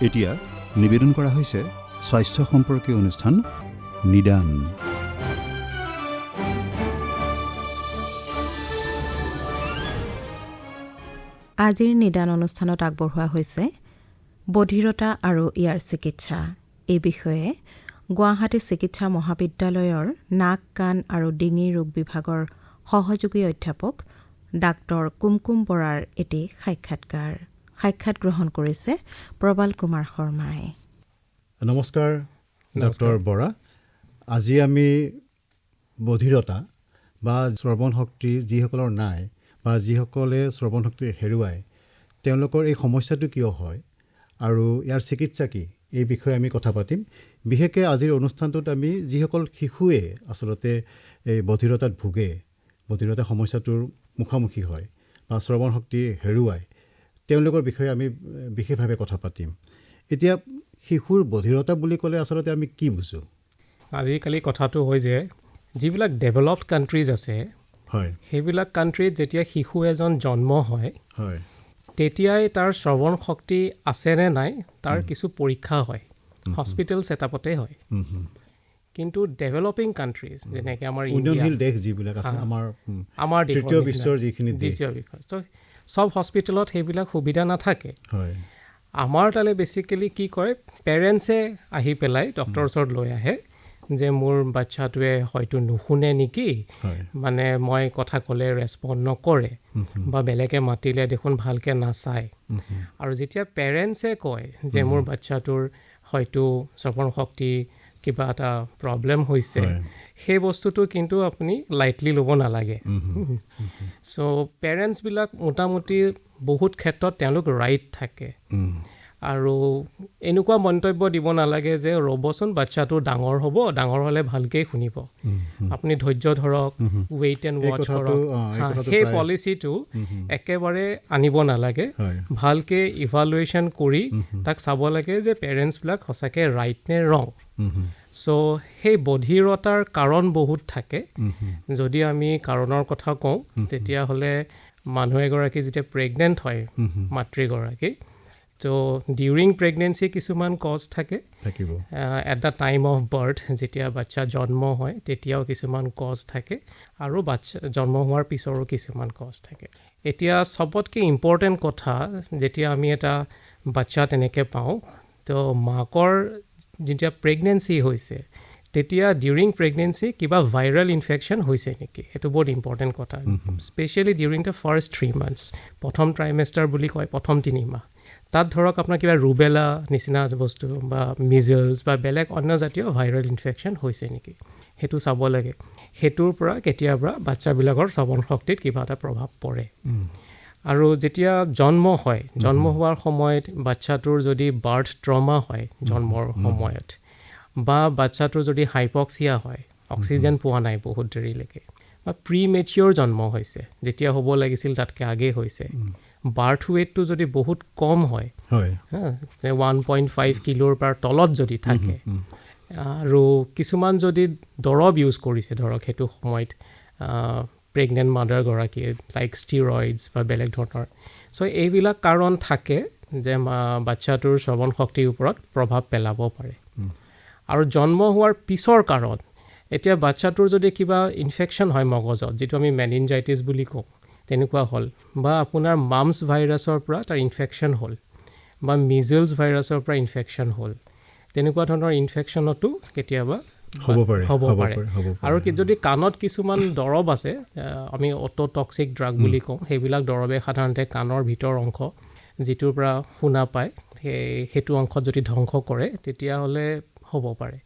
এতিয়া নিবেদন কৰা হৈছে স্বাস্থ্য সম্পৰ্কীয় অনুষ্ঠান নিদান। আজিৰ নিদান অনুষ্ঠানত আগবঢ়োৱা হৈছে বধিৰতা আৰু ইয়াৰ চিকিৎসা। এই বিষয়ে গুৱাহাটী চিকিৎসা মহাবিদ্যালয়ৰ নাক, কাণ আৰু ডিঙি ৰোগ বিভাগৰ সহযোগী অধ্যাপক ডাক্তৰ কুমকুম বৰাৰ এটি সাক্ষাৎ গ্ৰহণ কৰিছে প্ৰবাল কুমাৰ শৰ্মাই। নমস্কাৰ ডক্টৰ বৰা। আজি আমি বধিৰতা বা শ্ৰৱণ শক্তি যিসকলৰ নাই বা যিসকলে শ্ৰৱণ শক্তি হেৰুৱায় তেওঁলোকৰ এই সমস্যাটো কিয় হয় আৰু ইয়াৰ চিকিৎসা কি, এই বিষয়ে আমি কথা পাতিম। বিশেষকৈ আজিৰ অনুষ্ঠানটোত আমি যিসকল শিশুৱে আচলতে এই বধিৰতাত ভোগে, বধিৰতা সমস্যাটোৰ মুখামুখি হয় বা শ্ৰৱণ শক্তি হেৰুৱায়, তেওঁলোকৰ বিষয়ে আমি বিশেষভাৱে কথা পাতিম। এতিয়া শিশুৰ বধিৰতা বুলি ক'লে আচলতে আমি কি বুজোঁ? আজিকালি কথাটো হয় যে যিবিলাক ডেভেলপড কাণ্ট্ৰিজ আছে, হয়, সেইবিলাক কাণ্ট্ৰিত যেতিয়া শিশু এজন জন্ম হয়, হয়, তেতিয়াই তাৰ শ্ৰৱণ শক্তি আছে নে নাই তাৰ কিছু পৰীক্ষা হয়, হস্পিটেল ছেটআপতে হয়। কিন্তু ডেভেলপিং কাণ্ট্ৰিজ যেনেকৈ আমাৰ উন্নয়নশীল দেশ যিবিলাক আছে, আমাৰ তৃতীয় বিশ্বৰ যিখিনি চব হস্পিটেলত সেইবিলাক সুবিধা নাথাকে। হয়, আমাৰ তালে বেচিকেলি কি কৰে, পেৰেণ্টছে আহি পেলাই ডক্টৰৰ ওচৰত লৈ আহে যে মোৰ বাচ্চাটোৱে হয়তো নুশুনে নেকি, মানে মই কথা ক'লে ৰেচপণ্ড নকৰে বা বেলেগে মাতিলে দেখোন ভালকৈ নাচায়। আৰু যেতিয়া পেৰেণ্টছে কয় যে মোৰ বাচ্চাটোৰ হয়তো শ্ৰৱণ শক্তি কিবা এটা প্ৰব্লেম হৈছে, সেই বস্তুটো কিন্তু আপুনি লাইটলি ল'ব নালাগে। চ' পেৰেণ্টছবিলাক মোটামুটি বহুত ক্ষেত্ৰত তেওঁলোক ৰাইট থাকে। আৰু এনেকুৱা মন্তব্য দিব নালাগে যে ৰ'বচোন বাচ্চাটো ডাঙৰ হ'ব, ডাঙৰ হ'লে ভালকৈ শুনিব, আপুনি ধৈৰ্য ধৰক, ৱেইট এণ্ড ৱাচ কৰক। সেই পলিচিটো একেবাৰে আনিব নালাগে। ভালকৈ ইভালুৱেশ্যন কৰি তাক চাব লাগে যে পেৰেণ্টছবিলাক সঁচাকৈ ৰাইট নে ৰং। চ' সেই বধিৰতাৰ কাৰণ বহুত থাকে। যদি আমি কাৰণৰ কথা কওঁ, তেতিয়াহ'লে মানুহ এগৰাকী যেতিয়া প্ৰেগনেণ্ট হয়, মাতৃগৰাকী, ত' ডিউৰিং প্ৰেগনেঞ্চি কিছুমান কজ থাকে, at the time of birth যেতিয়া বাচ্চা জন্ম হয় তেতিয়াও কিছুমান কজ থাকে, আৰু বাচ্চা জন্ম হোৱাৰ পিছৰো কিছুমান কজ থাকে। এতিয়া চবতকৈ ইম্পৰ্টেণ্ট কথা, যেতিয়া আমি এটা বাচ্চা তেনেকৈ পাওঁ, তো মাকৰ যেতিয়া প্ৰেগনেঞ্চি হৈছে তেতিয়া ডিউৰিং প্ৰেগনেঞ্চি কিবা ভাইৰেল ইনফেকশ্যন হৈছে নেকি, সেইটো বহুত ইম্পৰ্টেণ্ট কথা। Specially during the first 3 months, প্ৰথম ট্ৰাইমেষ্টাৰ বুলি কয়, প্ৰথম 3 মাহ। তাত ধৰক আপোনাৰ কিবা ৰুবেলা নিচিনা বস্তু বা মিজলছ বা বেলেগ অন্য জাতীয় ভাইৰেল ইনফেকশ্যন হৈছে নেকি, সেইটো চাব লাগে। সেইটোৰ পৰা কেতিয়াবা বাচ্চাবিলাকৰ শ্ৰৱণ শক্তিত কিবা এটা প্ৰভাৱ পৰে। আৰু যেতিয়া জন্ম হয়, জন্ম হোৱাৰ সময়ত বাচ্চাটোৰ যদি বাৰ্থ ট্ৰমা হয় জন্মৰ সময়ত, বা বাচ্চাটোৰ যদি হাইপক্সিয়া হয়, অক্সিজেন পোৱা নাই বহুত দেৰিলৈকে, বা প্ৰি মেচিয়ৰ জন্ম হৈছে, যেতিয়া হ'ব লাগিছিল তাতকৈ আগেই হৈছে, বাৰ্থ ৱেইটটো যদি বহুত কম হয়, 1.5 কিলোৰ পৰা তলত যদি থাকে, আৰু কিছুমান যদি দৰৱ ইউজ কৰিছে ধৰক সেইটো সময়ত প্ৰেগনেণ্ট মাডাৰগৰাকীয়ে, লাইক ষ্টিৰইডছ বা বেলেগ ধৰণৰ, চ' এইবিলাক কাৰণ থাকে যে বাচ্চাটোৰ শ্ৰৱণ শক্তিৰ ওপৰত প্ৰভাৱ পেলাব পাৰে। আৰু জন্ম হোৱাৰ পিছৰ কাৰণ, এতিয়া বাচ্চাটোৰ যদি কিবা ইনফেকশ্যন হয় মগজত, যিটো আমি মেনিনজাইটিছ বুলি কওঁ, তেনেকুৱা হ'ল, বা আপোনাৰ মাম্পছ ভাইৰাছৰ পৰা তাৰ ইনফেকশ্যন হ'ল, বা মিজলছ ভাইৰাছৰ পৰা ইনফেকশ্যন হ'ল, তেনেকুৱা ধৰণৰ ইনফেকশ্যনতো কেতিয়াবা হ'ব পাৰে। আৰু যদি কাণত কিছুমান দৰৱ আছে, আমি অট'টক্সিক ড্ৰাগ বুলি কওঁ, সেইবিলাক দৰৱে সাধাৰণতে কাণৰ ভিতৰ অংশ যিটোৰ পৰা শুনা পায় সেইটো অংশত যদি ধ্বংস কৰে তেতিয়াহ'লে হ'ব পাৰে।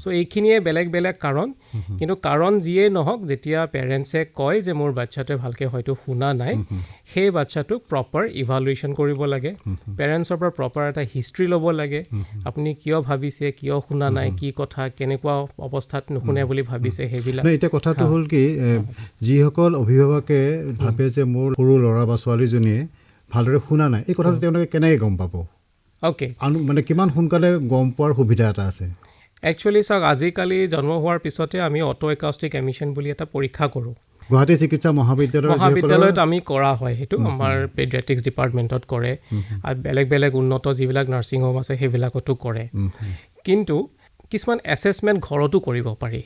চ' এইখিনিয়ে বেলেগ বেলেগ কাৰণ, কিন্তু কাৰণ যিয়েই নহওক, যেতিয়া পেৰেণ্টছে কয় যে মোৰ বাচ্চাটোৱে ভালকৈ হয়তো শুনা নাই, সেই বাচ্চাটোক প্ৰপাৰ ইভালুৱেশ্যন কৰিব লাগে, পেৰেণ্টছৰ পৰা প্ৰপাৰ এটা হিষ্ট্ৰী ল'ব লাগে, আপুনি কিয় ভাবিছে, কিয় শুনা নাই, কি কথা, কেনেকুৱা অৱস্থাত নুশুনে বুলি ভাবিছে, সেইবিলাক। এতিয়া কথাটো হ'ল কি, যিসকল অভিভাৱকে ভাবে যে মোৰ সৰু ল'ৰা বা ছোৱালীজনীয়ে ভালদৰে শুনা নাই, এই কথাটো তেওঁলোকে কেনেকৈ গম পাব? মানে কিমান সোনকালে গম পোৱাৰ সুবিধা এটা আছে? একচুৱেলি চাওক, আজিকালি জন্ম হোৱাৰ পিছতে আমি অটো একাউষ্টিক এমিশ্যন বুলি এটা পৰীক্ষা কৰোঁ, গুৱাহাটী চিকিৎসা মহাবিদ্যালয়ত আমি কৰা হয় সেইটো আমাৰ পেডিয়াট্ৰিক্স ডিপাৰ্টমেণ্টত কৰে আৰু বেলেগ বেলেগ উন্নত যিবিলাক নাৰ্ছিং হোম আছে সেইবিলাকতো কৰে কিন্তু কিছুমান এছেছমেণ্ট ঘৰতো কৰিব পাৰি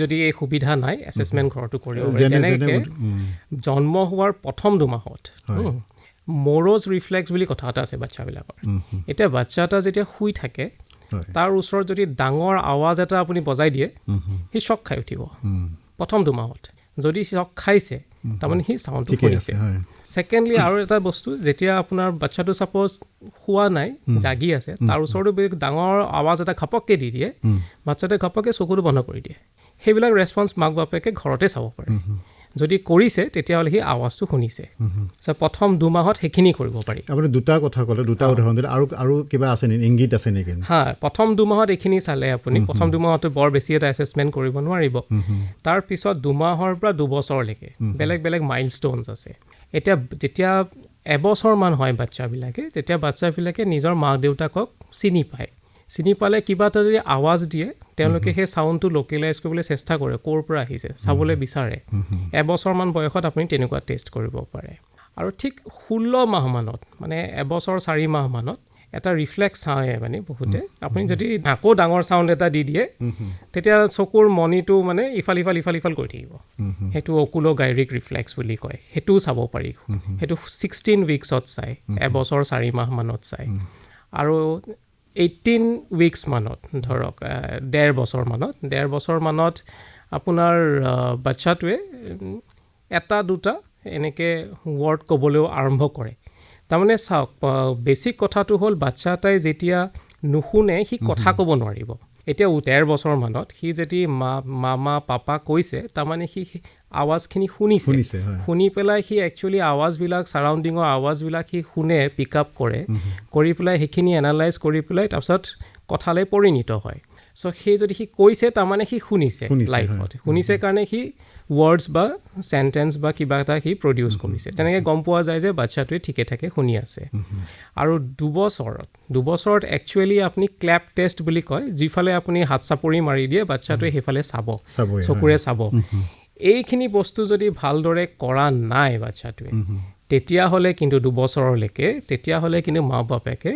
যদি এই সুবিধা নাই এছেছমেণ্ট ঘৰতো কৰিব পাৰি যেনেকৈ জন্ম হোৱাৰ প্ৰথম 2 মাহত মৰ'জ ৰিফ্লেক্স বুলি কথা এটা আছে বাচ্চাবিলাকৰ এতিয়া বাচ্চা এটা যেতিয়া শুই থাকে তাৰ ওচৰত যদি ডাঙৰ আৱাজ এটা আপুনি বজাই দিয়ে সি শ্বক খাই উঠিব প্ৰথম 2 মাহত যদি শ্বক খাইছে তাৰমানে সি চাউণ্ডটো শুনিছে ছেকেণ্ডলি আৰু এটা বস্তু যেতিয়া আপোনাৰ বাচ্চাটো ছাপ'জ শুৱা নাই জাগি আছে তাৰ ওচৰতো ডাঙৰ আৱাজ এটা ঘপককৈ দি দিয়ে বাচ্চাটোৱে ঘপককৈ চকুটো বন্ধ কৰি দিয়ে সেইবিলাক ৰেছপন্স মাক বাপেকে ঘৰতে চাব পাৰে যদি কৰিছে তেতিয়াহ'লে সি আৱাজটো শুনিছে প্ৰথম 2 মাহত সেইখিনি কৰিব পাৰি আপুনি দুটা কথা ক'লে দুটা উদাহৰণ দিলে আৰু কিবা আছে নেকি ইংগিত আছে নেকি প্ৰথম 2 মাহত এইখিনি চালে আপুনি প্ৰথম 2 মাহতো বৰ বেছি এটা এছেছমেণ্ট কৰিব নোৱাৰিব তাৰ পিছত 2 মাহৰ পৰা 2 বছৰলৈকে বেলেগ বেলেগ মাইলষ্ট'নছ আছে এতিয়া যেতিয়া এবছৰমান হয় বাচ্চাবিলাকে তেতিয়া বাচ্চাবিলাকে নিজৰ মাক দেউতাকক চিনি পালে কিবা এটা যদি আৱাজ দিয়ে তেওঁলোকে সেই চাউণ্ডটো লোকেলাইজ কৰিবলৈ চেষ্টা কৰে ক'ৰ পৰা আহিছে চাবলৈ বিচাৰে এবছৰমান বয়সত আপুনি তেনেকুৱা টেষ্ট কৰিব পাৰে আৰু ঠিক 16 মাহমানত মানে এবছৰ 4 মাহমানত এটা ৰিফ্লেক্স চায় মানে বহুতে আপুনি যদি আকৌ ডাঙৰ চাউণ্ড এটা দি দিয়ে তেতিয়া চকুৰ মণিটো মানে ইফাল কৰি থাকিব সেইটো অকুলোগাইৰিক ৰিফ্লেক্স বুলি কয় সেইটোও চাব পাৰি সেইটো 16 উইকছত চায় এবছৰ 4 মাহমানত চায় আৰু 18 উইকছ মানত ধৰক 1.5 বছৰ মানত আপোনাৰ বাচ্চাটোৱে এটা দুটা এনেকৈ ৱৰ্ড ক'বলৈও আৰম্ভ কৰে তাৰমানে চাওক বেছিক কথাটো হ'ল বাচ্চা এটাই যেতিয়া নুশুনে সি কথা ক'ব নোৱাৰিব এতিয়া 1.5 বছৰ মানত সি যদি মামা পাপা কৈছে তাৰমানে সি আৱাজখিনি শুনি পেলাই সি একচুৱেলি আৱাজবিলাক চাৰাউণ্ডিঙৰ আৱাজবিলাক সি শুনে পিক আপ কৰি পেলাই সেইখিনি এনালাইজ কৰি পেলাই তাৰপিছত কথালৈ পৰিণত হয় চ' সেই যদি সি কৈছে তাৰমানে সি শুনিছে লাইফত শুনিছে কাৰণে সি ৱৰ্ডছ বা চেণ্টেন্স বা কিবা এটা সি প্ৰডিউচ কৰিছে তেনেকৈ গম পোৱা যায় যে বাচ্চাটোৱে ঠিকে থাকে শুনি আছে আৰু 2 বছৰত একচুৱেলি আপুনি ক্লেপ টেষ্ট বুলি কয় যিফালে আপুনি হাত চাপৰি মাৰি দিয়ে বাচ্চাটোৱে সেইফালে চকুৰে চাব এইখিনি বস্তু যদি ভালদৰে কৰা নাই বাচ্চাটোৱে তেতিয়াহ'লে কিন্তু 2 বছৰলৈকে তেতিয়াহ'লে কিন্তু মা বাপেকে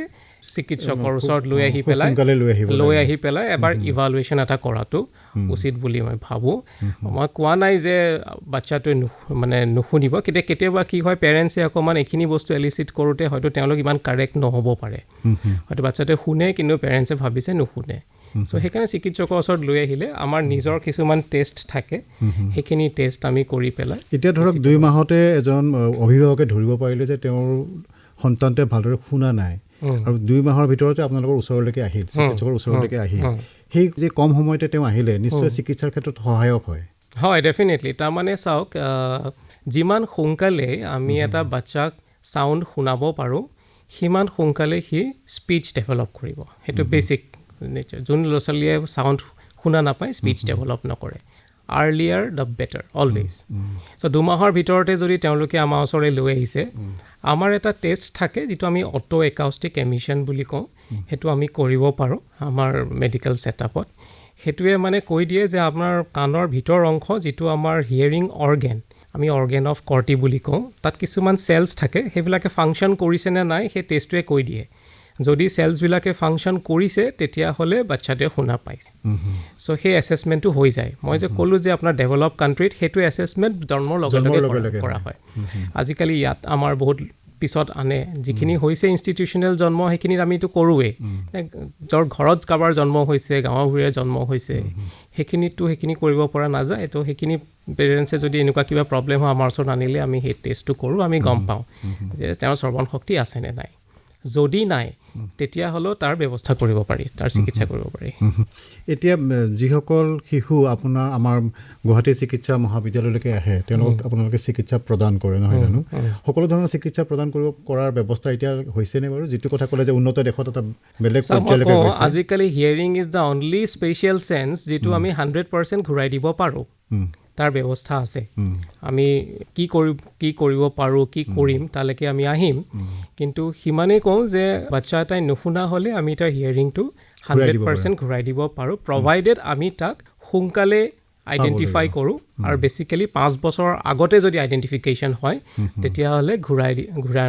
চিকিৎসকৰ ওচৰত লৈ আহি পেলাই এবাৰ ইভালুৱেশ্যন এটা কৰাটো উচিত বুলি মই ভাবোঁ মই কোৱা নাই যে বাচ্চাটোৱে মানে নুশুনিব কেতিয়াবা কি হয় পেৰেণ্টছে অকণমান এইখিনি বস্তু এলিচিট কৰোঁতে হয়তো তেওঁলোক ইমান কাৰেক্ট নহ'ব পাৰে হয়তো বাচ্চাটোৱে শুনে কিন্তু পেৰেণ্টছে ভাবিছে নুশুনে চ' সেইকাৰণে চিকিৎসকৰ ওচৰত লৈ আহিলে আমাৰ নিজৰ কিছুমান টেষ্ট থাকে সেইখিনি টেষ্ট আমি কৰি পেলাই এতিয়া ধৰক 2 মাহতে এজন অভিভাৱকে ধৰিব পাৰিলে যে তেওঁৰ সন্তানটোৱে ভালদৰে শুনা নাই আৰু 2 মাহৰ ভিতৰতে আপোনালোকৰ ওচৰলৈকে আহিল চিকিৎসকৰ ওচৰলৈকে আহিল সেই যে কম সময়তে তেওঁ আহিলে নিশ্চয় চিকিৎসাৰ ক্ষেত্ৰত সহায়ক হয় ডেফিনেটলি তাৰমানে চাওক যিমান সোনকালে আমি এটা বাচ্চাক চাউণ্ড শুনাব পাৰোঁ সিমান সোনকালে সি স্পীচ ডেভেলপ কৰিব সেইটো বেছিক যোন ল'ৰা ছোৱালীয়ে চাউণ্ড শুনা নাপায় স্পীচ ডেভেলপ নকৰে আৰ্লিয়াৰ দ্য বেটাৰ অলৱেজ চ' 2 মাহৰ ভিতৰতে যদি তেওঁলোকে আমাৰ ওচৰলৈ লৈ আহিছে আমাৰ এটা টেষ্ট থাকে যিটো আমি অটো একাউষ্টিক এমিশ্যন বুলি কওঁ সেইটো আমি কৰিব পাৰোঁ আমাৰ মেডিকেল ছেটআপত সেইটোৱে মানে কৈ দিয়ে যে আপোনাৰ কাণৰ ভিতৰ অংশ যিটো আমাৰ হিয়াৰিং অৰ্গেন আমি অৰ্গেন অফ কৰ্টি বুলি কওঁ তাত কিছুমান চেলছ থাকে সেইবিলাকে ফাংচন কৰিছে নে নাই সেই টেষ্টটোৱে কৈ দিয়ে যদি চেলছবিলাকে ফাংচন কৰিছে তেতিয়াহ'লে বাচ্চাটোৱে শুনা পাইছে চ' সেই এছেছমেণ্টটো হৈ যায় মই যে ক'লোঁ যে আপোনাৰ ডেভেলপ কাণ্ট্ৰিত সেইটো এছেছমেণ্ট জন্মৰ লগে লগে কৰা হয় আজিকালি ইয়াত আমাৰ বহুত পিছত আনে যিখিনি হৈছে ইনষ্টিটিউচনেল জন্ম সেইখিনিত আমিতো কৰোঁৱেই যাৰ ঘৰত কাৰোবাৰ জন্ম হৈছে গাঁৱৰ ভূঞে জন্ম হৈছে সেইখিনি কৰিব পৰা নাযায় তো সেইখিনি পেৰেণ্টছে যদি এনেকুৱা কিবা প্ৰব্লেম হয় আমাৰ ওচৰত আনিলে আমি সেই টেষ্টটো কৰোঁ আমি গম পাওঁ যে তেওঁৰ শ্ৰৱণ শক্তি আছেনে নাই যদি নাই তেতিয়াহ'লেও তাৰ ব্যৱস্থা কৰিব পাৰি তাৰ চিকিৎসা কৰিব পাৰি এতিয়া যিসকল শিশু আমাৰ গুৱাহাটী চিকিৎসা মহাবিদ্যালয়লৈকে আহে তেওঁলোকক আপোনালোকে চিকিৎসা প্ৰদান কৰে নহয় জানো সকলো ধৰণৰ চিকিৎসা প্ৰদান কৰাৰ ব্যৱস্থা এতিয়া হৈছেনে বাৰু যিটো কথা ক'লে যে উন্নত দেশত এটা বেলেগ পৰ্যায়লৈকে গৈছে আজিকালি hearing is the only special sense যিটো আমি 100% ঘূৰাই দিব পাৰোঁ তাৰ ব্যৱস্থা আছে আমি কি কৰিব পাৰোঁ কি কৰিম তালৈকে আমি আহিম কিন্তু সিমানেই কওঁ যে বাচ্চা এটাই নুশুনা হ'লে আমি তাৰ হিয়াৰিংটো 100% ঘূৰাই দিব পাৰোঁ প্ৰভাইডেড আমি তাক সোনকালে আইডেণ্টিফাই কৰোঁ আৰু বেচিকেলি 5 বছৰৰ আগতে যদি আইডেণ্টিফিকেশ্যন হয় তেতিয়াহ'লে ঘূৰাই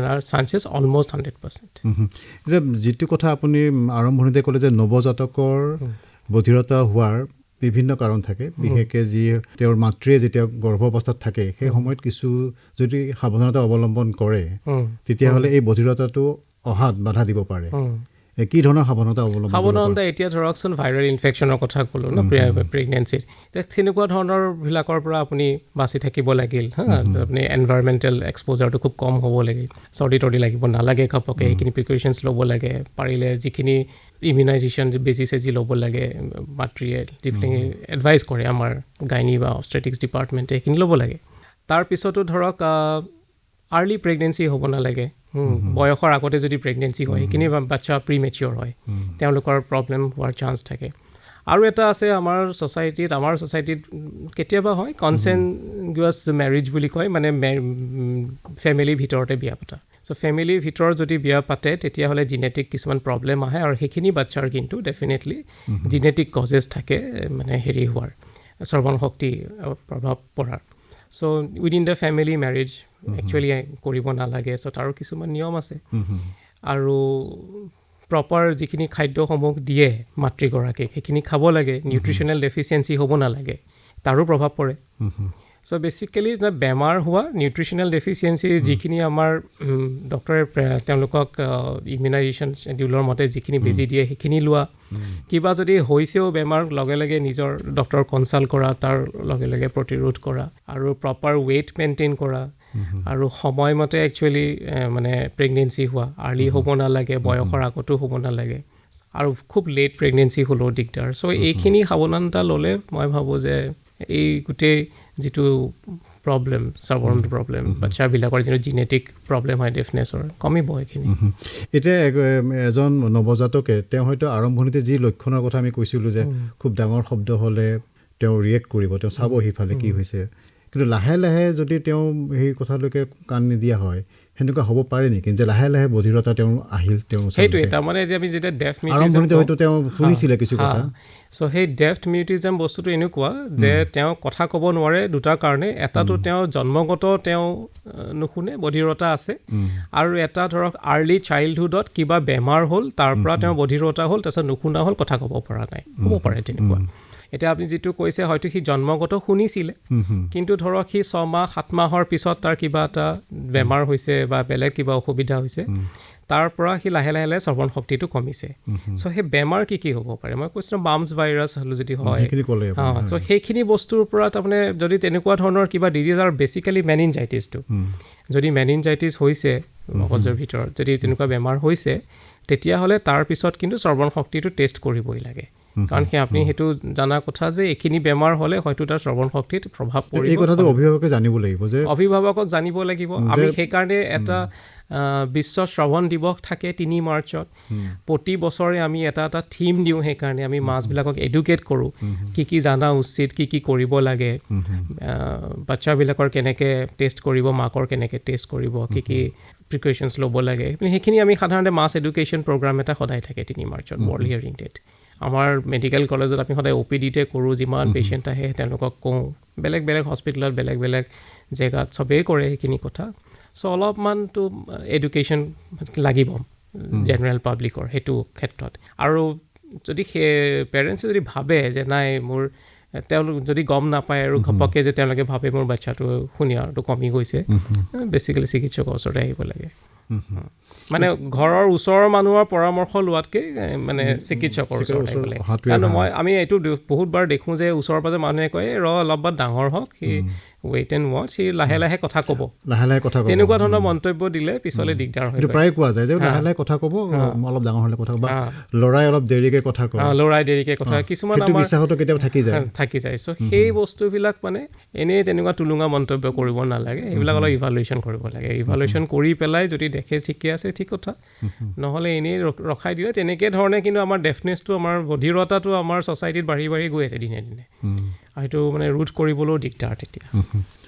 অনাৰ চান্সেছ অলমষ্ট 100%। এতিয়া যিটো কথা আপুনি আৰম্ভণিতে ক'লে যে নৱজাতকৰ বধিৰতা হোৱাৰ বিভিন্ন কাৰণ থাকে, বিশেষকৈ যি তেওঁৰ মাতৃয়ে যেতিয়া গৰ্ভাৱস্থাত থাকে সেই সময়ত কিছু যদি সাৱধানতা অৱলম্বন কৰে তেতিয়াহ'লে এই বধিৰতাটো অহাত বাধা দিব পাৰে। কি ধৰণৰ সাৱধানতা সাৱধানতা এতিয়া ধৰকচোন ভাইৰেল ইনফেকশ্যনৰ কথা ক'লোঁ ন প্ৰেগনেঞ্চিত, তেনেকুৱা ধৰণৰ বিলাকৰ পৰা আপুনি বাচি থাকিব লাগিল। আপুনি এনভাইৰমেণ্টেল এক্সপ'জাৰটো খুব কম হ'ব লাগিল, চৰ্দি তৰ্দি লাগিব নালাগে ঘপকে, সেইখিনি প্ৰিকশ্যনছ ল'ব লাগে। পাৰিলে যিখিনি ইমিউনাইজেশ্যন বেজি চেজি ল'ব লাগে মাতৃয়ে যিখিনি এডভাইচ কৰে আমাৰ গাইনী বা অবষ্টেটিক্স ডিপাৰ্টমেণ্টে সেইখিনি ল'ব লাগে। তাৰপিছতো ধৰক আৰ্লি প্ৰেগনেঞ্চি হ'ব নালাগে। বয়সৰ আগতে যদি প্ৰেগনেঞ্চি হয় সেইখিনি বাচ্চা প্ৰি মেচিয়ৰ হয়, তেওঁলোকৰ প্ৰব্লেম হোৱাৰ চান্স থাকে। আৰু এটা আছে আমাৰ ছ'চাইটিত কেতিয়াবা হয় কনচেনগুৱাছ মেৰিজ বুলি কয়, মানে ফেমিলিৰ ভিতৰতে বিয়া পতা। চ' ফেমিলিৰ ভিতৰত যদি বিয়া পাতে তেতিয়াহ'লে জিনেটিক কিছুমান প্ৰব্লেম আহে আৰু সেইখিনি বাচ্চাৰ কিন্তু ডেফিনেটলি জিনেটিক কজেছ থাকে, মানে হেৰি হোৱাৰ শ্ৰৱণ শক্তি প্ৰভাৱ পৰাৰ। So' within the family marriage actually কৰিব নালাগে। চ' তাৰো কিছুমান নিয়ম আছে। আৰু প্ৰপাৰ যিখিনি খাদ্যসমূহ দিয়ে মাতৃগৰাকীক সেইখিনি খাব লাগে, নিউট্ৰিশ্যনেল ডেফিচিয়েঞ্চি হ'ব নালাগে, তাৰো প্ৰভাৱ পৰে। চ' বেচিকেলি বেমাৰ হোৱা নিউট্ৰিশ্যনেল ডেফিচিয়েঞ্চি যিখিনি আমাৰ ডক্টৰে তেওঁলোকক ইমিউনাইজেশ্যন শ্বেডিউলৰ মতে যিখিনি বেজি দিয়ে সেইখিনি লোৱা। কিবা যদি হৈছেও বেমাৰ লগে লগে নিজৰ ডক্টৰ কনচাল্ট কৰা, তাৰ লগে লগে প্ৰতিৰোধ কৰা আৰু প্ৰপাৰ ৱেইট মেইনটেইন কৰা আৰু সময়মতে একচুৱেলি মানে প্ৰেগনেঞ্চি হোৱা, আৰ্লি হ'ব নালাগে, বয়সৰ আগতো হ'ব নালাগে আৰু খুব লেট প্ৰেগনেঞ্চি হ'লেও দিগদাৰ। চ' এইখিনি সাৱধানতা ল'লে মই ভাবোঁ যে এই গোটেই যিটো প্ৰব্লেম শ্ৰৱণ প্ৰব্লেম বাচ্চাবিলাকৰ যিটো জিনেটিক প্ৰব্লেম হয় ডেফনেছৰ কমিব এইখিনি। এতিয়া এজন নৱজাতকে তেওঁ হয়তো আৰম্ভণিতে যি লক্ষণৰ কথা আমি কৈছিলোঁ যে খুব ডাঙৰ শব্দ হ'লে তেওঁ ৰিয়েক্ট কৰিব, তেওঁ চাব সিফালে কি হৈছে, কিন্তু লাহে লাহে যদি তেওঁ সেই কথালৈকে কাণ নিদিয়া হয় সেনেকুৱা হ'ব পাৰে নেকি যে লাহে লাহে বধিৰতা তেওঁ আহিল? তেওঁ সেইটোৱে তাৰমানে যে আমি যেতিয়া ডেফ আৰম্ভণিতে হয়তো তেওঁ শুনিছিলে কিছু কথা। চ' সেই ডেফ্ট মিউটিজম বস্তুটো এনেকুৱা যে তেওঁ কথা ক'ব নোৱাৰে দুটাৰ কাৰণে। এটাটো তেওঁ জন্মগত তেওঁ নুশুনে, বধিৰতা আছে, আৰু এটা ধৰক আৰ্লি চাইল্ডহুডত কিবা বেমাৰ হ'ল, তাৰ পৰা তেওঁ বধিৰতা হ'ল, তাৰপিছত নুশুনা হ'ল, কথা ক'ব পৰা নাই, হ'ব পাৰে তেনেকুৱা। এতিয়া আপুনি যিটো কৈছে হয়তো সি জন্মগত শুনিছিলে, কিন্তু ধৰক সি 6 মাহ 7 মাহৰ পিছত তাৰ কিবা এটা বেমাৰ হৈছে বা বেলেগ কিবা অসুবিধা হৈছে, তাৰ পৰা সি লাহে লাহে শ্ৰৱণ শক্তিটো কমিছে। চ' সেই বেমাৰ কি হ'ব পাৰে? মই কৈছিলোঁ মামছ ভাইৰাছ হ'লে যদি হয়, চ' সেইখিনি বস্তুৰ পৰা তাৰমানে যদি তেনেকুৱা ধৰণৰ কিবা ডিজিজ, আৰু বেচিকেলি মেনিনজাইটিছটো যদি মেনিনজাইটিছ হৈছে মগজুৰ ভিতৰত যদি তেনেকুৱা বেমাৰ হৈছে, তেতিয়াহ'লে তাৰপিছত কিন্তু শ্ৰৱণ শক্তিটো টেষ্ট কৰিবই লাগে। কাৰণ আপুনি সেইটো জনা কথা যে এইখিনি বেমাৰ হ'লে হয়তো তাৰ শ্ৰৱণ শক্তিত প্ৰভাৱ পৰিব। এই কথাটো অভিভাৱকে জানিব লাগিব, যে অভিভাৱকক জানিব লাগিব। আমি সেইকাৰণে এটা বিশ্ব শ্ৰৱণ দিৱস থাকে 3 মাৰ্চত। প্ৰতি বছৰে আমি এটা থিম দিওঁ, সেইকাৰণে আমি মাছবিলাকক এডুকেট কৰোঁ কি কি জানা উচিত, কি কি কৰিব লাগে, বাচ্চাবিলাকৰ কেনেকৈ টেষ্ট কৰিব, মাকৰ কেনেকৈ টেষ্ট কৰিব, কি কি প্ৰিকশ্যনছ ল'ব লাগে, সেইখিনি আমি সাধাৰণতে মাছ এডুকেশ্যন প্ৰগ্ৰাম এটা সদায় থাকে 3 মাৰ্চত ৱৰ্ল্ড হিয়াৰিং ডেত। আমাৰ মেডিকেল কলেজত আমি সদায় OPDতে কৰোঁ, যিমান পেচেণ্ট আহে তেওঁলোকক কওঁ, বেলেগ বেলেগ হস্পিটেলত বেলেগ বেলেগ জেগাত চবেই কৰে সেইখিনি কথা। চ' অলপমানতো এডুকেশ্যন লাগিব জেনেৰেল পাব্লিকৰ সেইটো ক্ষেত্ৰত। আৰু যদি সেই পেৰেণ্টছে যদি ভাবে যে নাই মোৰ, তেওঁলোক যদি গম নাপায় আৰু ঘপককৈ যে তেওঁলোকে ভাবে মোৰ বাচ্চাটো শুনিয়াৰটো কমি গৈছে, বেচিকেলি চিকিৎসকৰ ওচৰতে আহিব লাগে। মানে ঘৰৰ ওচৰৰ মানুহৰ পৰামৰ্শ লোৱাতকৈ মানে চিকিৎসকৰ ওচৰত আহিব লাগে। কাৰণ আমি এইটো বহুতবাৰ দেখোঁ যে ওচৰৰ পাজৰ মানুহে কয় অলপমান ডাঙৰ হওক, সি ৱেইট এণ্ড ৱাচ, সি লাহে লাহে কথা ক'ব, তেনেকুৱা ধৰণৰ মন্তব্য দিলে পিছলৈ দিগদাৰ হয়। প্ৰায় কোৱা যায় যে লাহে লাহে কথা ক'ব, অলপ ডাঙৰ হ'লে কথা ক'ব, ল'ৰাই অলপ দেৰিকৈ কথা কয়, ল'ৰাই দেৰিকৈ কথা, কিছুমান আমাৰ কেতিয়াবা থাকি যায়। চ' সেই বস্তুবিলাক মানে এনেই তেনেকুৱা টুলুঙা মন্তব্য কৰিব নালাগে, সেইবিলাক অলপ ইভালুৱেশ্যন কৰিব লাগে। ইভালুৱেশ্যন কৰি পেলাই যদি দেখে ঠিকে আছে ঠিক কথা, নহ'লে এনেই ৰখাই দিলে তেনেকৈ ধৰণে কিন্তু আমাৰ ডেফনেছটো, আমাৰ বধিৰতাটো আমাৰ ছ'চাইটিত বাঢ়ি বাঢ়ি গৈ আছে দিনে দিনে, আৰু সেইটো মানে ৰোধ কৰিবলৈও দিগদাৰ তেতিয়া।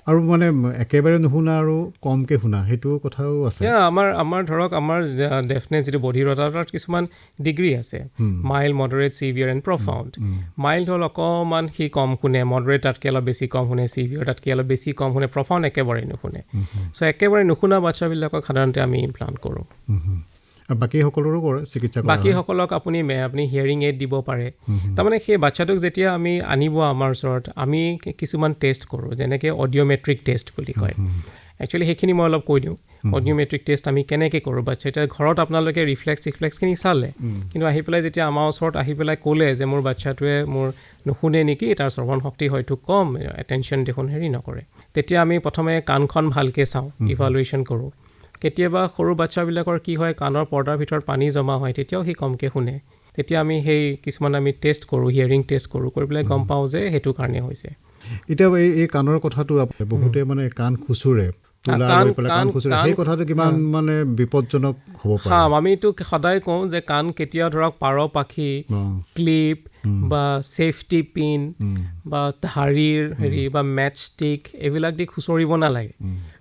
আৰু মানে একেবাৰে নুশুনা আৰু কমকৈ শুনা সেইটো কথাও আছে। আমাৰ ধৰক আমাৰ ডেফনেছ যিটো বধিৰতা তাত কিছুমান ডিগ্ৰী আছে, mild, moderate, severe and profound. Mild হ'ল অকণমান সি কম শুনে, মডাৰেট তাতকৈ অলপ বেছি কম শুনে, চিভিয়াৰ তাতকৈ অলপ বেছি কম শুনে, প্ৰফাউণ্ড একেবাৰে নুশুনে। চ' একেবাৰে নুশুনা বাচ্ছাবিলাকক সাধাৰণতে আমি ইমপ্লাণ্ট কৰোঁ। বাকীসকলৰো কৰে চিকিৎসা? বাকীসকলক আপুনি হিয়াৰিং এইড দিব পাৰে। তাৰমানে সেই বাচ্ছাটোক যেতিয়া আমি আনিব আমাৰ ওচৰত, আমি কিছুমান টেষ্ট কৰোঁ, যেনেকৈ অডিঅ'মেট্ৰিক টেষ্ট বুলি কয়। একচুৱেলি সেইখিনি মই অলপ কৈ দিওঁ। অডিঅ'মেট্ৰিক টেষ্ট আমি কেনেকৈ কৰোঁ। বাচ্ছা এতিয়া ঘৰত আপোনালোকে ৰিফ্লেক্সখিনি চালে, কিন্তু আহি পেলাই যেতিয়া আমাৰ ওচৰত আহি পেলাই ক'লে যে মোৰ বাচ্ছাটোৱে মোৰ নুশুনে নেকি, তাৰ শ্ৰৱণ শক্তি হয়তো কম, এটেনশ্যন দেখোন নকৰে, তেতিয়া আমি প্ৰথমে কাণখন ভালকৈ চাওঁ, ইভালুৱেশ্যন কৰোঁ। কেতিয়াবা সৰু বাচ্ছাবিলাকৰ কি হয়, কাণৰ পৰ্দাৰ ভিতৰত পানী জমা হয়, তেতিয়াও সি কমকৈ শুনে। তেতিয়া আমি সেই কিছুমান আমি টেষ্ট কৰোঁ, হিয়াৰিং টেষ্ট কৰোঁ, কৰি পেলাই গম পাওঁ যে সেইটো কাৰণে হৈছে। এতিয়া এই কাণৰ কথাটো বহুতে মানে কাণ খুচুৰে, সেই কথাটো কিমান মানে বিপদজনক হ'ব পাৰে? আমিতো সদায় কওঁ যে কাণ কেতিয়াও ধৰক পাৰ পাখি, ক্লিপ বা ছেফটি পিন বা ধাৰীৰ বা মেটচ ষ্টিক এইবিলাক দি খুচৰিব নালাগে।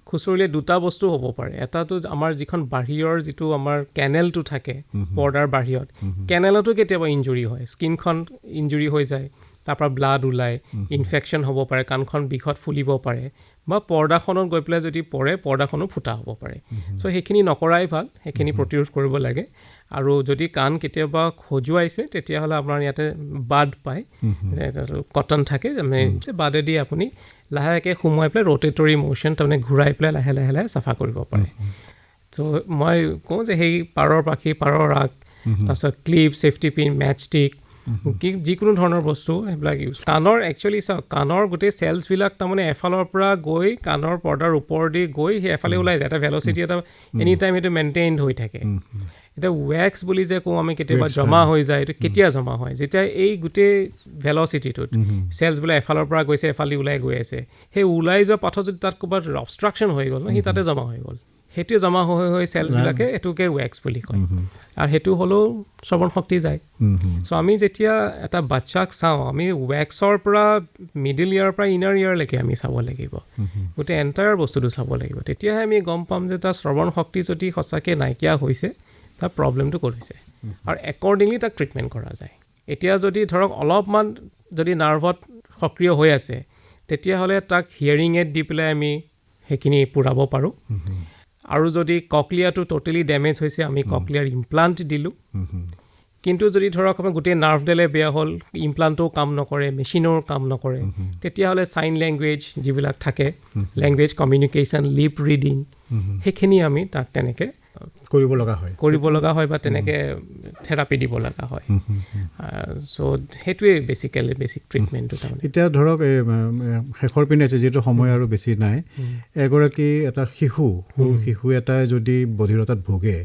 খুচৰিলে দুটা বস্তু হ'ব পাৰে। এটাটো আমাৰ যিখন বাহিৰৰ যিটো আমাৰ কেনেলটো থাকে পৰ্দাৰ বাহিৰত, কেনেলতো কেতিয়াবা ইঞ্জুৰি হয়, স্কিনখন ইঞ্জুৰি হৈ যায়, তাৰপৰা ব্লাড ওলায়, ইনফেকশ্যন হ'ব পাৰে, কাণখন বিষত ফুলিব পাৰে, বা পৰ্দাখনত গৈ পেলাই যদি পৰে পৰ্দাখনো ফুটা হ'ব পাৰে। চ' সেইখিনি নকৰাই ভাল, সেইখিনি প্ৰতিৰোধ কৰিব লাগে। আৰু যদি কাণ কেতিয়াবা খজুৱাইছে তেতিয়াহ'লে আপোনাৰ ইয়াতে বাদ পায়, কটন থাকে, বাদেদি আপুনি লাহেকৈ সোমোৱাই পেলাই ৰ'টেটৰী মোশ্যন তাৰমানে ঘূৰাই পেলাই লাহে লাহে লাহে চাফা কৰিব পাৰে। চ' মই কওঁ যে সেই পাৰৰ পাখি, পাৰৰ ৰাগ, তাৰপিছত clip, safety pin, match stick, যিকোনো ধৰণৰ বস্তু সেইবিলাক ইউজ। কাণৰ একচুৱেলি চাওক, কাণৰ গোটেই চেলছবিলাক তাৰমানে এফালৰ পৰা গৈ কাণৰ পৰ্দাৰ ওপৰেদি গৈ সেই এফালে ওলাই যায়, এটা ভেলচিটি এটা এনি টাইম সেইটো মেইনটেইন হৈ থাকে। এতিয়া ৱেক্স বুলি যে কওঁ আমি, কেতিয়াবা জমা হৈ যায়, এইটো কেতিয়া জমা হয়? যেতিয়া এই গোটেই ভেলচিটিটোত চেলছবিলাক এফালৰ পৰা গৈছে, এফালে ওলাই গৈ আছে, সেই ওলাই যোৱা পাথত যদি তাত ক'ৰবাত অবষ্ট্ৰাকশ্যন হৈ গ'ল, সি তাতে জমা হৈ গ'ল, সেইটোৱে জমা হৈ চেলছবিলাকে এইটোকে ৱেক্স বুলি কয়। আৰু সেইটো হ'লেও শ্ৰৱণ শক্তি যায়। চ' আমি যেতিয়া এটা বাচ্ছাক চাওঁ, আমি ৱেক্সৰ পৰা মিডিল ইয়াৰৰ পৰা ইনাৰ ইয়াৰলৈকে আমি চাব লাগিব, গোটেই এণ্টায়াৰ বস্তুটো চাব লাগিব। তেতিয়াহে আমি গম পাম যে তাৰ শ্ৰৱণ শক্তি যদি সঁচাকৈ নাইকিয়া হৈছে, তাৰ প্ৰব্লেমটো ক'ত হৈছে, আৰু একৰ্ডিংলি তাক ট্ৰিটমেণ্ট কৰা যায়। এতিয়া যদি ধৰক অলপমান যদি নাৰ্ভত সক্ৰিয় হৈ আছে, তেতিয়াহ'লে তাক হিয়াৰিং এইড দি পেলাই আমি সেইখিনি পূৰাব পাৰোঁ। আৰু যদি ককলিয়াটো ট'টেলি ডেমেজ হৈছে, আমি ককলিয়াৰ ইমপ্লাণ্ট দিলোঁ। কিন্তু যদি ধৰক আমাৰ গোটেই নাৰ্ভডালে বেয়া হ'ল, ইমপ্লাণ্টো কাম নকৰে, মেচিনৰ কাম নকৰে, তেতিয়াহ'লে চাইন লেংগুৱেজ যিবিলাক থাকে, লেংগুৱেজ কমিউনিকেশ্যন, লিপ ৰিডিং, সেইখিনি আমি তাক তেনেকৈ কৰিব লগা হয় বা তেনেকৈ থেৰাপি দিব লগা হয়। চ' সেইটোৱে বেচিকেলি বেচিক ট্ৰিটমেণ্টটো। তাৰমানে এতিয়া ধৰক শেষৰ পিনে আছে, যিহেতু সময় আৰু বেছি নাই, এগৰাকী এটা সৰু শিশু এটাই যদি বধিৰতাত ভোগে,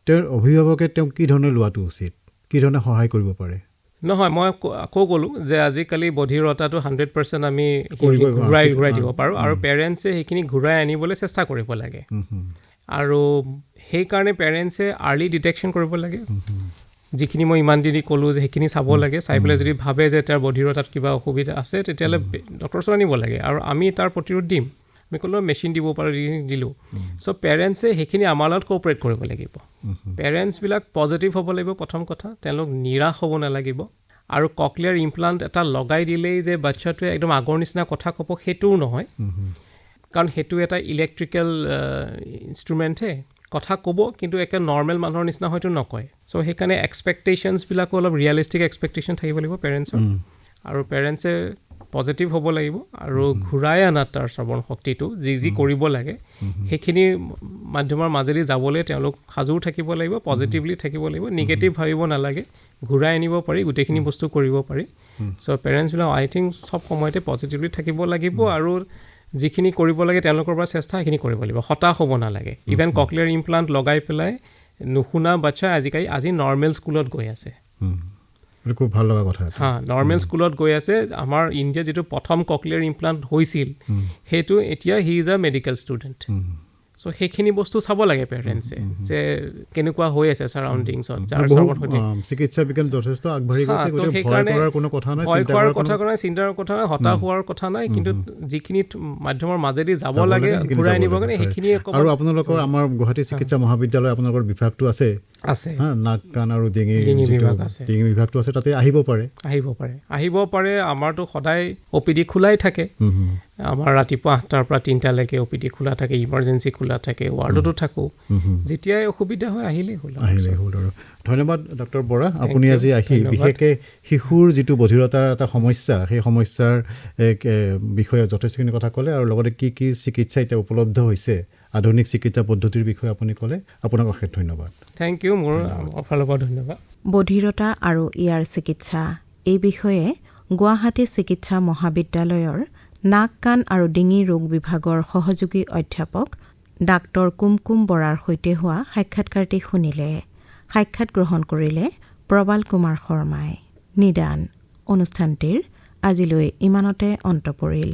তেওঁৰ অভিভাৱকে তেওঁক কি ধৰণে লোৱাটো উচিত, কি ধৰণে সহায় কৰিব পাৰে? নহয়, মই আকৌ ক'লোঁ যে আজিকালি বধিৰতাটো 100% আমি ঘূৰাই দিব পাৰোঁ, আৰু পেৰেণ্টছে সেইখিনি ঘূৰাই আনিবলৈ চেষ্টা কৰিব লাগে। আৰু সেইকাৰণে পেৰেণ্টছে আৰ্লি ডিটেকশ্যন কৰিব লাগে। যিখিনি মই ইমান দিনে ক'লোঁ যে সেইখিনি চাব লাগে, চাই পেলাই যদি ভাবে যে তেওঁৰ বধিৰতাত কিবা অসুবিধা আছে, তেতিয়াহ'লে ডক্টৰৰ ওচৰত আনিব লাগে, আৰু আমি তাৰ প্ৰতিৰোধ দিম। আমি ক'লোঁ মেচিন দিব পাৰোঁ, দিলোঁ। চ' পেৰেণ্টছে সেইখিনি আমাৰ লগত কোঅপাৰেট কৰিব লাগিব। পেৰেণ্টছবিলাক পজিটিভ হ'ব লাগিব, প্ৰথম কথা, তেওঁলোক নিৰাশ হ'ব নালাগিব। আৰু ককলিয়াৰ ইমপ্লাণ্ট এটা লগাই দিলেই যে বাচ্ছাটোৱে একদম আগৰ নিচিনা কথা ক'ব, সেইটোও নহয়, কাৰণ সেইটো এটা ইলেক্ট্ৰিকেল ইনষ্ট্ৰুমেণ্টহে, কথা ক'ব কিন্তু একে নৰ্মেল মানুহৰ নিচিনা হয়তো নকয়। চ' সেইকাৰণে এক্সপেক্টেশ্যনছবিলাকো অলপ ৰিয়েলিষ্টিক এক্সপেক্টেশ্যন থাকিব লাগিব পেৰেণ্টছৰ, আৰু পেৰেণ্টছে পজিটিভ হ'ব লাগিব, আৰু ঘূৰাই অনাত তাৰ শ্ৰৱণ শক্তিটো যি কৰিব লাগে সেইখিনি মাধ্যমৰ মাজেদি যাবলৈ তেওঁলোক সাজু থাকিব লাগিব, পজিটিভলি থাকিব লাগিব, নিগেটিভ ভাবিব নালাগে, ঘূৰাই আনিব পাৰি, গোটেইখিনি বস্তু কৰিব পাৰি। চ' পেৰেণ্টছবিলাক আই থিংক চব সময়তে পজিটিভলি থাকিব লাগিব, আৰু যিখিনি কৰিব লাগে তেওঁলোকৰ পৰা চেষ্টা সেইখিনি কৰিব লাগিব, হতাশ হ'ব নালাগে। ইভেন ককলিয়াৰ ইমপ্লাণ্ট লগাই পেলাই নুশুনা বাচ্ছা আজি নৰ্মেল স্কুলত গৈ আছে। খুব ভাল লগা কথা। নৰ্মেল স্কুলত গৈ আছে। আমাৰ ইণ্ডিয়াত যিটো প্ৰথম ককলিয়াৰ ইমপ্লাণ্ট হৈছিল, সেইটো এতিয়া he is a medical student. So' সেইখিনি বস্তু চাব লাগে পেৰেণ্টছে যে কেনেকুৱা হৈ আছে ছাৰাউণ্ডিংছত যাৰ চিকিৎসা বিজ্ঞান যথেষ্ট আগবাঢ়ি গৈছে, গতিকে ভয় কৰাৰ কোনো কথা নাই, ভয় কৰাৰ কথা নাই, চিন্তাৰ কথা নাই, হতাশ হোৱাৰ কথা নাই, কিন্তু যিখিনি মাধ্যমৰ মাজেদি যাব লাগে ঘূৰাই আনিবৰ কাৰণে সেইখিনি। আৰু আপোনালোকৰ আমাৰ গুৱাহাটী চিকিৎসা মহাবিদ্যালয় আপোনালোকৰ বিভাগটো আছে, নাক কাণ আৰু ডিঙি বিভাগটো আছে, তাতে আহিব পাৰে। আমাৰতো সদায় OPD খোলাই থাকে, আমাৰ ৰাতিপুৱা 8টাৰ পৰা 3টালৈকে OPD খোলা থাকে, ইমাৰ্জেঞ্চি খোলা থাকে, ৱাৰ্ডতো থাকোঁ, যেতিয়াই অসুবিধা হয় আহিলেই হ'ল আৰু। ধন্যবাদ ডক্টৰ বৰা, আপুনি আজি আহি বিশেষকৈ শিশুৰ যিটো বধিৰতাৰ এটা সমস্যা, সেই সমস্যাৰ বিষয়ে যথেষ্টখিনি কথা ক'লে, আৰু লগতে কি কি চিকিৎসা এতিয়া উপলব্ধ হৈছে, আধুনিক চিকিৎসা পদ্ধতিৰ বিষয়ে আপুনি ক'লে। আপোনাক অশেষ ধন্যবাদ। থেংক ইউ, মোৰ ফালৰ পৰা ধন্যবাদ। বধিৰতা আৰু ইয়াৰ চিকিৎসা এই বিষয়ে গুৱাহাটী চিকিৎসা মহাবিদ্যালয়ৰ নাক কাণ আৰু ডিঙি ৰোগ বিভাগৰ সহযোগী অধ্যাপক ডাক্তৰ কুমকুম বৰাৰ সৈতে হোৱা সাক্ষাৎকাৰটি শুনিলে। সাক্ষাৎ গ্ৰহণ কৰিলে প্ৰবাল কুমাৰ শৰ্মাই। নিদান অনুষ্ঠানটিৰ আজিলৈ ইমানতে অন্ত পৰিল।